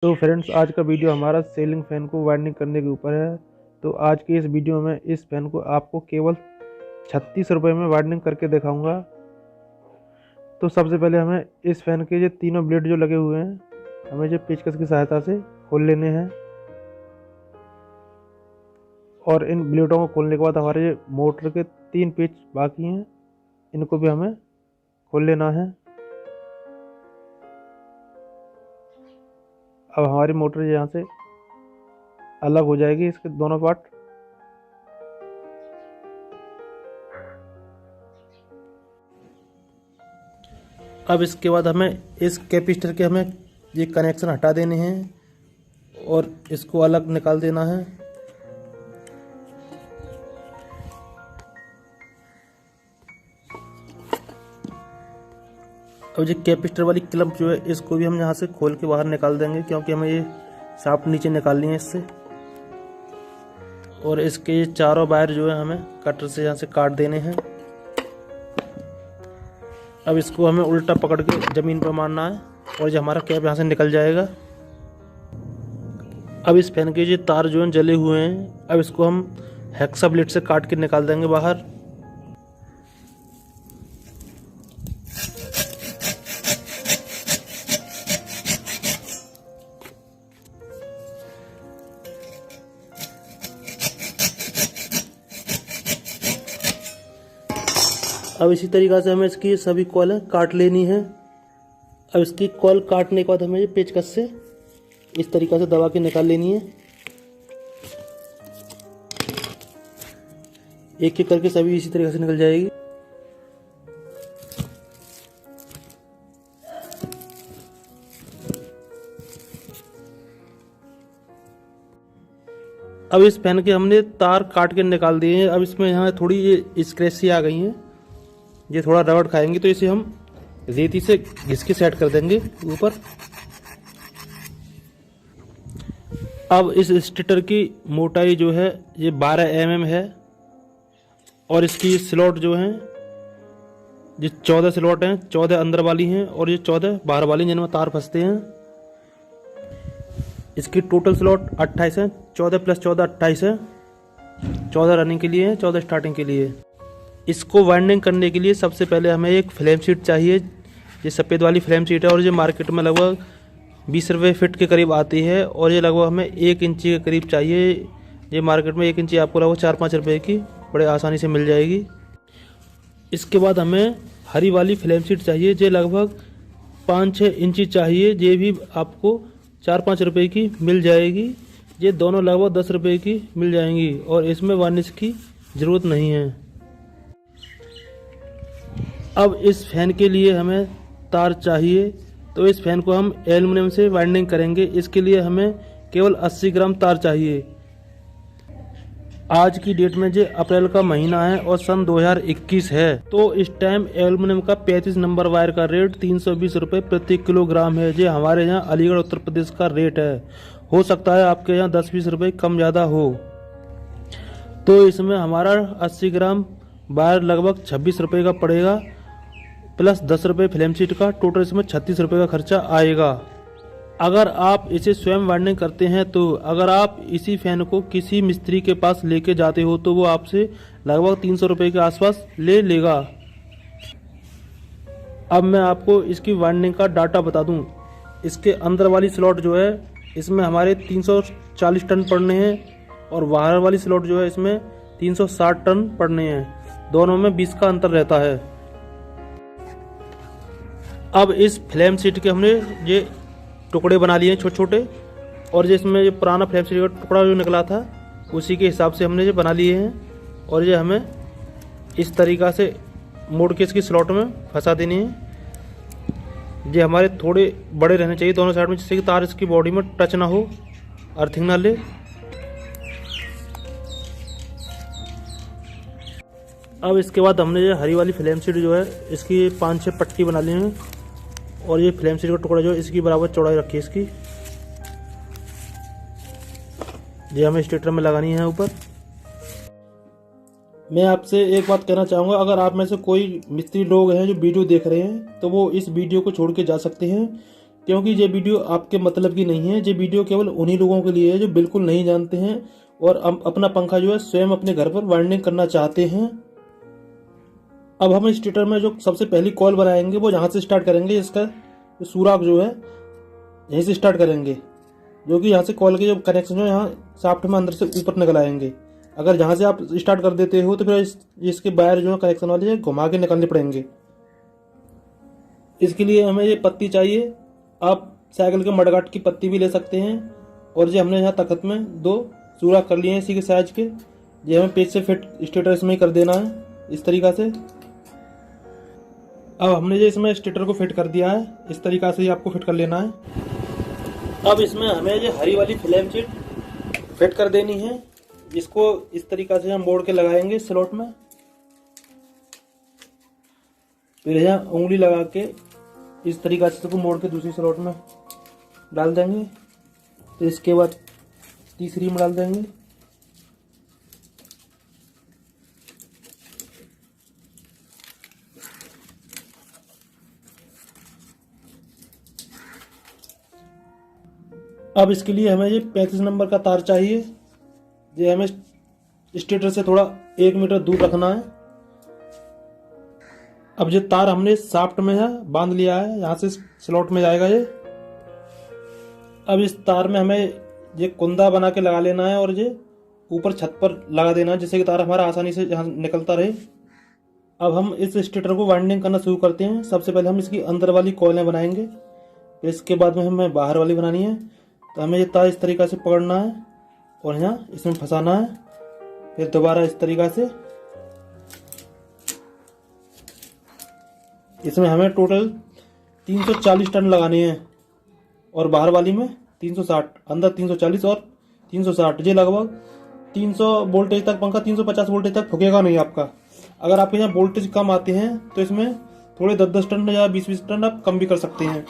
तो फ्रेंड्स, आज का वीडियो हमारा सीलिंग फैन को वायरिंग करने के ऊपर है। तो आज की इस वीडियो में इस फैन को आपको केवल 36 रुपये में वायरिंग करके दिखाऊंगा। तो सबसे पहले हमें इस फैन के ये तीनों ब्लेड जो लगे हुए हैं, हमें जो पेचकस की सहायता से खोल लेने हैं। और इन ब्लेडों को खोलने के बाद हमारे ये मोटर के 3 पेच बाकी हैं, इनको भी हमें खोल लेना है। अब हमारी मोटर यहाँ से अलग हो जाएगी, इसके दोनों पार्ट। अब इसके बाद हमें इस कैपेसिटर के ये कनेक्शन हटा देने हैं और इसको अलग निकाल देना है। अब ये कैपेसिटर वाली क्लप जो है, इसको भी हम यहाँ से खोल के बाहर निकाल देंगे, क्योंकि हमें ये शाफ्ट नीचे निकालनी है इससे। और इसके ये चारों वायर जो है हमें कटर से यहाँ से काट देने हैं। अब इसको हमें उल्टा पकड़ के ज़मीन पर मारना है और जो हमारा कैप यहाँ से निकल जाएगा। अब इस फैन के ये तार जो हैं जले हुए हैं, अब इसको हम हेक्सा ब्लेड से काट के निकाल देंगे बाहर। अब इसी तरीक़ा से हमें इसकी सभी कॉलें काट लेनी है। अब इसकी कॉल काटने के बाद हमें ये पेचकस से इस तरीक़ा से दबा के निकाल लेनी है। एक एक करके सभी इसी तरीक़े से निकल जाएगी। अब इस फैन के हमने तार काट के निकाल दिए हैं। अब इसमें यहाँ थोड़ी ये स्क्रैच सी आ गई हैं, ये थोड़ा रगड़ खाएंगे, तो इसे हम रेती से घिस के सेट कर देंगे ऊपर। अब इस स्टेटर की मोटाई जो है ये 12 mm है और इसकी स्लॉट जो हैं ये 14 स्लॉट हैं। 14 अंदर वाली हैं और ये 14 बाहर वाली, जिनमें तार फंसते हैं। इसकी टोटल स्लॉट 28 है। 14 + 14 28 है। 14 रनिंग के लिए है, 14 स्टार्टिंग के लिए। इसको वाइंडिंग करने के लिए सबसे पहले हमें एक फ्लेम शीट चाहिए। ये सफ़ेद वाली फ्लेम शीट है और ये मार्केट में लगभग 20 रुपये फिट के करीब आती है। और ये लगभग हमें 1 इंची के करीब चाहिए। ये मार्केट में 1 इंची आपको लगभग 4-5 रुपये की बड़े आसानी से मिल जाएगी। इसके बाद हमें हरी वाली फ्लेम शीट चाहिए, जो लगभग 5-6 इंची चाहिए। ये भी आपको 4-5 रुपये की मिल जाएगी। ये दोनों लगभग 10 रुपये की मिल जाएंगी और इसमें वार्निश की ज़रूरत नहीं है। अब इस फैन के लिए हमें तार चाहिए, तो इस फैन को हम एल्युमिनियम से वाइंडिंग करेंगे। इसके लिए हमें केवल 80 ग्राम तार चाहिए। आज की डेट में जो अप्रैल का महीना है और सन 2021 है, तो इस टाइम एल्युमिनियम का 35 नंबर वायर का रेट 320 रुपये प्रति किलोग्राम है। जो हमारे यहाँ अलीगढ़ उत्तर प्रदेश का रेट है। हो सकता है आपके यहाँ 10-20 रुपये कम ज़्यादा हो। तो इसमें हमारा 80 ग्राम वायर लगभग 26 रुपये का पड़ेगा, प्लस 10 रुपये फ्लेम शीट का। टोटल इसमें 36 रुपये का खर्चा आएगा। अगर आप इसे स्वयं वाइंडिंग करते हैं, तो अगर आप इसी फैन को किसी मिस्त्री के पास लेके जाते हो, तो वो आपसे लगभग 300 रुपये के आसपास ले लेगा। अब मैं आपको इसकी वाइंडिंग का डाटा बता दूं। इसके अंदर वाली स्लॉट जो है, इसमें हमारे 340 टन पड़ने हैं और बाहर वाली स्लॉट जो है, इसमें 360 टन पड़ने हैं। दोनों में 20 का अंतर रहता है। अब इस फ्लेम शीट के हमने ये टुकड़े बना लिए हैं छोटे छोटे, और जिसमें ये पुराना फ्लेम शीट का टुकड़ा जो निकला था, उसी के हिसाब से हमने ये बना लिए हैं। और ये हमें इस तरीक़ा से मोड़ के इसकी स्लॉट में फंसा देनी है। ये हमारे थोड़े बड़े रहने चाहिए दोनों साइड में, जिससे कि तार इसकी बॉडी में टच ना हो, अर्थिंग ना ले। अब इसके बाद हमने ये हरी वाली फ्लेम शीट जो है, इसकी 5-6 पट्टी बना ली हैं और ये फ्लेम शीट का टुकड़ा जो है, इसकी बराबर चौड़ाई रखी है इसकी। ये हमें स्टेटर में लगानी है ऊपर। मैं आपसे एक बात कहना चाहूँगा, अगर आप में से कोई मिस्त्री लोग हैं जो वीडियो देख रहे हैं, तो वो इस वीडियो को छोड़ के जा सकते हैं, क्योंकि ये वीडियो आपके मतलब की नहीं है। ये वीडियो केवल उन्हीं लोगों के लिए है जो बिल्कुल नहीं जानते हैं और अपना पंखा जो है स्वयं अपने घर पर वाइंडिंग करना चाहते हैं। अब हम स्टेटर में जो सबसे पहली कॉल बनाएंगे वो यहाँ से स्टार्ट करेंगे। इसका सुराख जो है यहीं से स्टार्ट करेंगे, जो कि यहाँ से कॉल के जो कनेक्शन है यहाँ शाफ्ट में अंदर से ऊपर निकल आएंगे। अगर जहाँ से आप स्टार्ट कर देते हो तो फिर इसके वायर जो है कनेक्शन वाले घुमा के निकालने पड़ेंगे। इसके लिए हमें ये पत्ती चाहिए। आप साइकिल के मडगाट की पत्ती भी ले सकते हैं। और ये हमने यहाँ तख्त में 2 सुराख कर लिए हैं इसी के साइज के। ये हमें पेज से फिट स्टेटर इसमें कर देना है इस तरीका से। अब हमने ये इसमें स्टेटर को फिट कर दिया है, इस तरीका से ही आपको फिट कर लेना है। अब इसमें हमें ये हरी वाली फ्लेम शीट फिट कर देनी है। इसको इस तरीका से हम मोड़ के लगाएंगे स्लॉट में। फिर यहाँ उंगली लगा के इस तरीका से इसको मोड़ के दूसरी स्लॉट में डाल देंगे। फिर इसके बाद तीसरी में डाल देंगे। अब इसके लिए हमें ये 35 नंबर का तार चाहिए। ये हमें स्टेटर से थोड़ा 1 मीटर दूर रखना है। अब ये तार हमने शाफ्ट में है बांध लिया है, यहाँ से स्लॉट में जाएगा ये। अब इस तार में हमें ये कुंदा बना के लगा लेना है और ये ऊपर छत पर लगा देना है, जिससे कि तार हमारा आसानी से यहाँ निकलता रहे। अब हम इस स्टेटर को वाइंडिंग करना शुरू करते हैं। सबसे पहले हम इसकी अंदर वाली कॉइलें बनाएंगे, फिर इसके बाद में हमें बाहर वाली बनानी है। तो हमें ये तार इस तरीका से पकड़ना है और यहाँ इसमें फंसाना है। फिर दोबारा इस तरीका से इसमें हमें टोटल 340 टर्न लगाने हैं और बाहर वाली में 360, अंदर 340 और 360। ये लगभग 300 वोल्टेज तक पंखा 350 वोल्टेज तक फूकेगा नहीं आपका। अगर आपके यहाँ वोल्टेज कम आते हैं तो इसमें थोड़े 10-10 टन या 20-20 टन आप कम भी कर सकते हैं।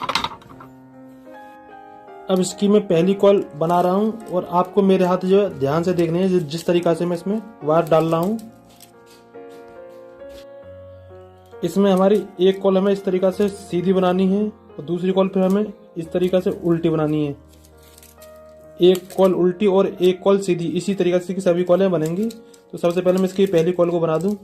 अब इसकी मैं पहली कॉल बना रहा हूँ और आपको मेरे हाथ जो है ध्यान से देखने हैं जिस तरीका से मैं इसमें वायर डाल रहा हूँ। इसमें हमारी एक कॉल हमें इस तरीका से सीधी बनानी है और दूसरी कॉल फिर हमें इस तरीका से उल्टी बनानी है। एक कॉल उल्टी और एक कॉल सीधी, इसी तरीके से की सभी कॉलें बनेंगी। तो सबसे पहले मैं इसकी पहली कॉल को बना दूं।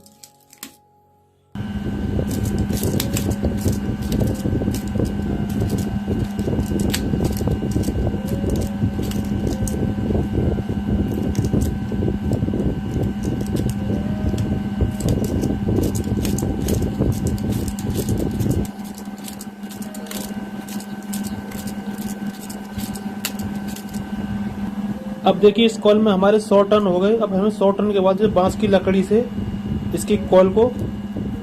अब देखिए इस कॉल में हमारे 100 टर्न हो गए। अब हमें 100 टर्न के बाद जो बांस की लकड़ी से इसकी कॉल को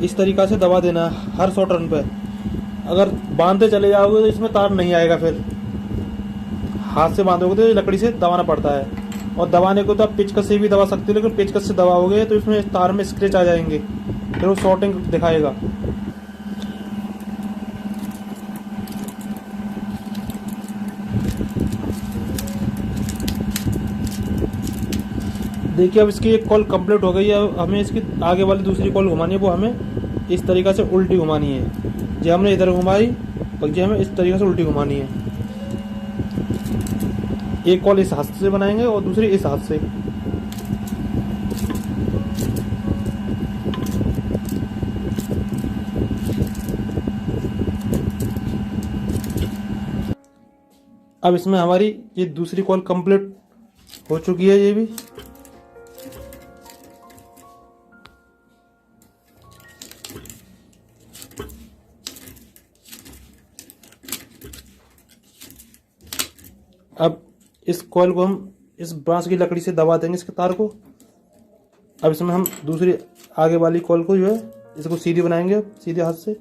इस तरीका से दबा देना है हर 100 टर्न पे। अगर बांधते चले जाओगे तो इसमें तार नहीं आएगा, फिर हाथ से बांधोगे तो लकड़ी से दबाना पड़ता है। और दबाने को तो आप पेचकस से भी दबा सकते हो, लेकिन पेचकस से दबाओगे तो इसमें तार में स्क्रैच आ जाएंगे, फिर वो शॉर्टिंग दिखाएगा। देखिए अब इसकी एक कॉल कंप्लीट हो गई है। अब हमें इसकी आगे वाली दूसरी कॉल घुमानी है, वो हमें इस तरीका से उल्टी घुमानी है। जो हमने इधर घुमाई और जो हमें इस तरीके से उल्टी घुमानी है। एक कॉल इस हाथ से बनाएंगे और दूसरी इस हाथ से। अब इसमें हमारी ये दूसरी कॉल कंप्लीट हो चुकी है। ये भी अब इस कॉइल को हम इस बांस की लकड़ी से दबा देंगे इसके तार को। अब इसमें हम दूसरी आगे वाली कॉइल को जो है इसको सीधी बनाएंगे सीधे हाथ से।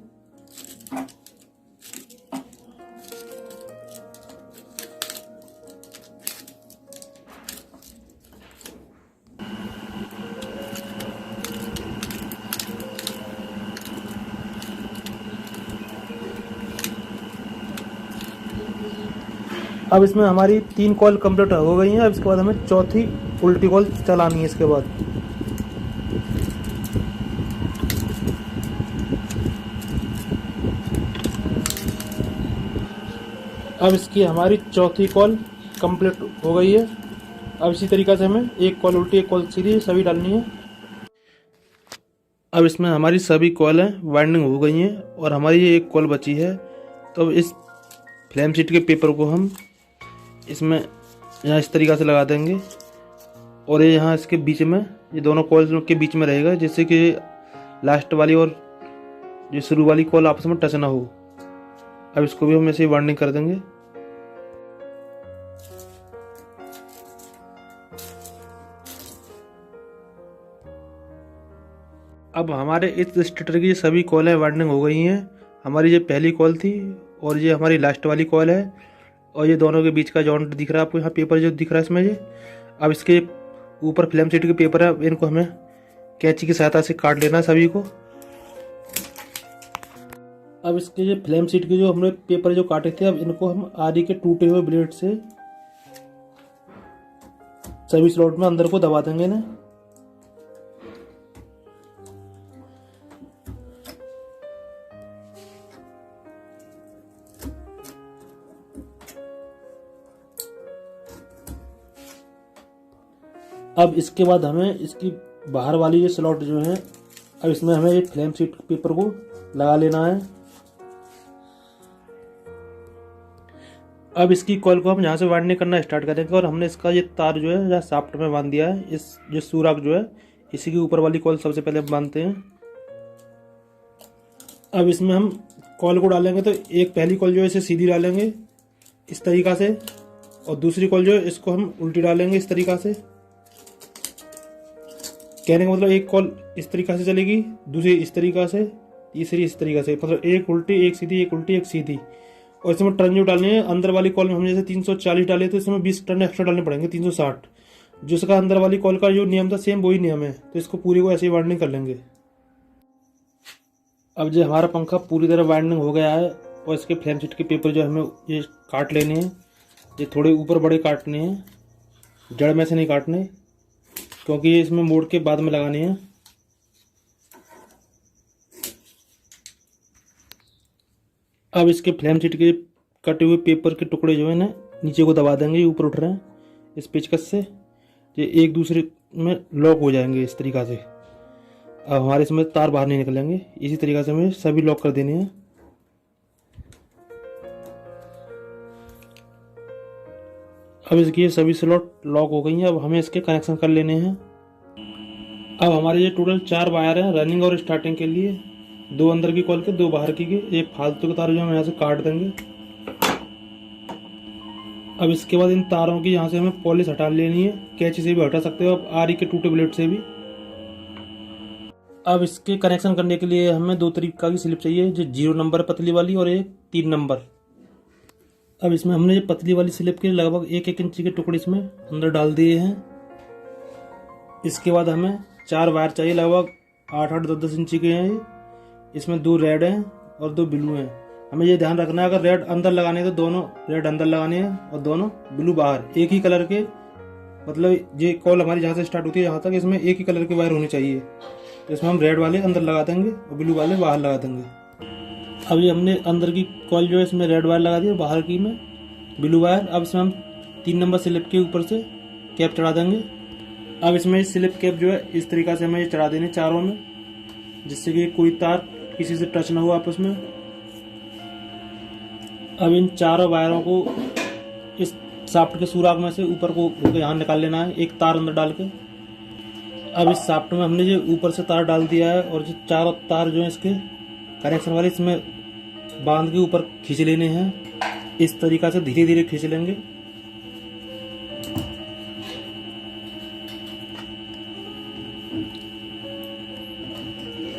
अब इसमें हमारी 3 कॉल कंप्लीट हो गई हैं। अब इसके बाद हमें चौथी उल्टी कॉल चलानी है इसके बाद। अब इसकी हमारी चौथी कॉल कंप्लीट हो गई है। अब इसी तरीक़े से हमें एक कॉल उल्टी एक कॉल सीधी सभी डालनी है। अब इसमें हमारी सभी कॉलें वाइंडिंग हो गई हैं और हमारी ये एक कॉल बची है। तो अब इस फ्लेम शीट के पेपर को हम इसमें यहाँ इस तरीक़ा से लगा देंगे और ये यहाँ इसके बीच में, ये दोनों कॉल के बीच में रहेगा, जिससे कि लास्ट वाली और जो शुरू वाली कॉल आपस में टच ना हो। अब इसको भी हम ऐसे ही वाइंडिंग कर देंगे। अब हमारे इस स्टार्टर की सभी कॉलें वाइंडिंग हो गई हैं। हमारी ये पहली कॉल थी और ये हमारी लास्ट वाली कॉल है और ये दोनों के बीच का जॉइंट दिख रहा है आपको, यहाँ पेपर जो दिख रहा है इसमें ये। अब इसके ऊपर फ्लेम शीट के पेपर है, इनको हमें कैंची की सहायता से काट लेना है सभी को। अब इसके जो फ्लेम शीट के जो हमने पेपर जो काटे थे, अब इनको हम आरी के टूटे हुए ब्लेड से सभी स्लॉट में अंदर को दबा देंगे ना। अब इसके बाद हमें इसकी बाहर वाली ये स्लॉट जो है, अब इसमें हमें ये फ्लेम शीट पेपर को लगा लेना है। अब इसकी कॉइल को हम यहाँ से वाइंडिंग करना स्टार्ट करेंगे और हमने इसका ये तार जो है यहाँ शाफ्ट में बांध दिया है। इस जो सुराख जो है इसी के ऊपर वाली कॉइल सबसे पहले बांधते हैं। अब इसमें हम कॉइल को डालेंगे तो एक पहली कॉइल जो है इसे सीधी डालेंगे इस तरीक़ा से और दूसरी कॉइल जो है इसको हम उल्टी डालेंगे इस तरीक़ा से। कहने का मतलब एक कॉल इस तरीक़ा से चलेगी, दूसरी इस तरीक़ा से, तीसरी इस तरीक़ा से, मतलब एक उल्टी एक सीधी एक उल्टी एक सीधी। और इसमें टर्न जो डालने हैं अंदर वाली कॉल में हम जैसे 340 डाले तो इसमें 20 टर्न एक्स्ट्रा डालने पड़ेंगे 360। जिसका अंदर वाली कॉल का जो नियम था सेम वही नियम है। तो इसको पूरी को ऐसे ही वाइंडिंग कर लेंगे। अब जो हमारा पंखा पूरी तरह वाइंडिंग हो गया है और इसके फ्लेम शीट के पेपर जो हमें ये काट लेने हैं, ये थोड़े ऊपर बड़े काटने हैं, जड़ में से नहीं काटने, क्योंकि ये इसमें मोड़ के बाद में लगाने हैं। अब इसके फ्लेम शीट के कटे हुए पेपर के टुकड़े जो है ना नीचे को दबा देंगे, ऊपर उठ रहे हैं इस पेचकस से, ये एक दूसरे में लॉक हो जाएंगे इस तरीक़ा से। अब हमारे इसमें तार बाहर नहीं निकलेंगे। इसी तरीक़ा से हमें सभी लॉक कर देने हैं। अब इसकी सभी स्लॉट लॉक हो गई हैं। अब हमें इसके कनेक्शन कर लेने हैं। अब हमारे ये टोटल 4 वायर हैं रनिंग और स्टार्टिंग के लिए, 2 अंदर की कॉल के 2 बाहर की के, एक फालतू का तार जो हम यहाँ से काट देंगे। अब इसके बाद इन तारों की यहाँ से हमें पॉलिश हटा लेनी है, कैंची से भी हटा सकते हो, अब आरी के टूटे ब्लेड से भी। अब इसके कनेक्शन करने के लिए हमें 2 तरीका की स्लिप चाहिए, जो 0 नंबर पतली वाली और एक 3 नंबर। अब इसमें हमने ये पतली वाली स्लिप के लगभग 1-1 इंची के टुकड़े इसमें अंदर डाल दिए हैं। इसके बाद हमें 4 वायर चाहिए, लगभग 8-8, 10-10 इंची के हैं। इसमें 2 रेड हैं और 2 ब्लू हैं। हमें ये ध्यान रखना है अगर रेड अंदर लगाने हैं तो दोनों रेड अंदर लगाने हैं और दोनों ब्लू बाहर, एक ही कलर के, मतलब ये कॉल हमारी जहाँ से स्टार्ट होती है यहाँ तक इसमें एक ही कलर के वायर होने चाहिए। तो इसमें हम रेड वाले अंदर लगा देंगे और ब्लू वाले बाहर लगा देंगे। अब ये हमने अंदर की कॉल जो है इसमें रेड वायर लगा दी और बाहर की में ब्लू वायर। अब इसमें हम 3 नंबर स्लिप के ऊपर से कैप चढ़ा देंगे। अब इसमें स्लिप कैप जो है इस तरीक़ा से हमें ये चढ़ा देनी चारों में, जिससे कि कोई तार किसी से टच ना हो आपस में। अब इन चारों वायरों को इस शाफ्ट के सुराख में से ऊपर को यहाँ निकाल लेना है, एक तार अंदर डाल के। अब इस शाफ्ट में हमने जो ऊपर से तार डाल दिया है और जो चारों तार जो है इसके कनेक्शन वाले इसमें बांध के ऊपर खींच लेने हैं। इस तरीक़ा से धीरे धीरे खींच लेंगे।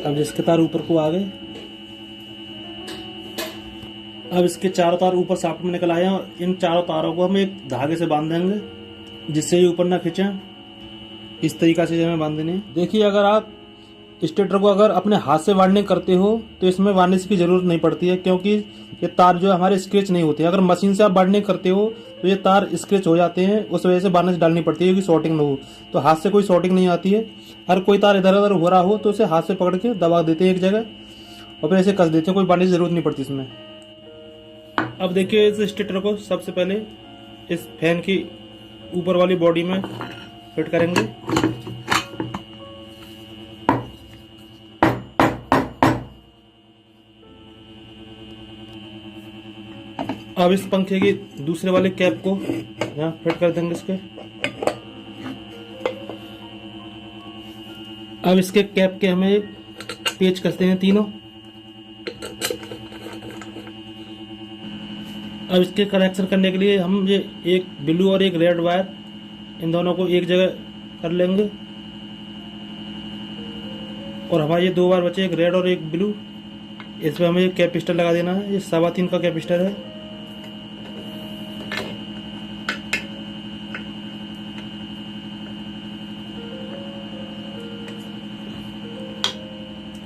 अब जिसके तार ऊपर को आ गए, अब इसके चारों तार ऊपर शाफ्ट में निकल आए हैं और इन चारों तारों को हम एक धागे से बांध देंगे, जिससे ये ऊपर ना खींचें। इस तरीक़ा से हमें बांध देने। देखिए, अगर आप स्टेटर को अगर अपने हाथ से वार्निंग करते हो तो इसमें वार्निश की ज़रूरत नहीं पड़ती है, क्योंकि ये तार जो है हमारे स्क्रैच नहीं होते। अगर मशीन से आप वार्निंग करते हो तो ये तार स्क्रैच हो जाते हैं, उस वजह से वार्निश डालनी पड़ती है कि शॉर्टिंग ना हो। तो हाथ से कोई शॉर्टिंग नहीं आती है। हर कोई तार इधर उधर हो रहा हो तो उसे हाथ से पकड़ के दबा देते हैं एक जगह और फिर ऐसे कस देते हैं, कोई वार्निश की ज़रूरत नहीं पड़ती इसमें। अब देखिए इस स्टेटर को सबसे पहले इस फैन की ऊपर वाली बॉडी में फिट करेंगे। अब इस पंखे की दूसरे वाले कैप को यहाँ फिट कर देंगे इसके। अब इसके कैप के हमें पेच कसते हैं तीनों। अब इसके कनेक्शन करने के लिए हम ये एक ब्लू और एक रेड वायर इन दोनों को एक जगह कर लेंगे। और हमारे ये 2 वायर बचे, एक रेड और एक ब्लू, इसमें हमें कैपिस्टर लगा देना है। ये 3.25 का कैपिस्टर है।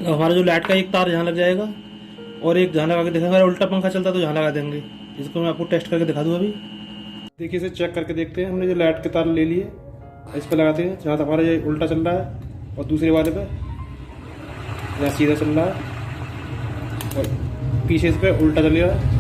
हमारा जो लाइट का एक तार यहाँ लग जाएगा और एक जहाँ लगा के देखेंगे। अगर उल्टा पंखा चलता तो जहाँ लगा देंगे। इसको मैं आपको टेस्ट करके दिखा दूँ। अभी देखिए इसे चेक करके देखते हैं। हमने जो लाइट के तार ले लिए इस पर लगाते हैं जहाँ तक हमारा ये उल्टा चल रहा है और दूसरे वाले पे जहाँ सीधा चल रहा है और पीछे इस पर उल्टा चल रहा है।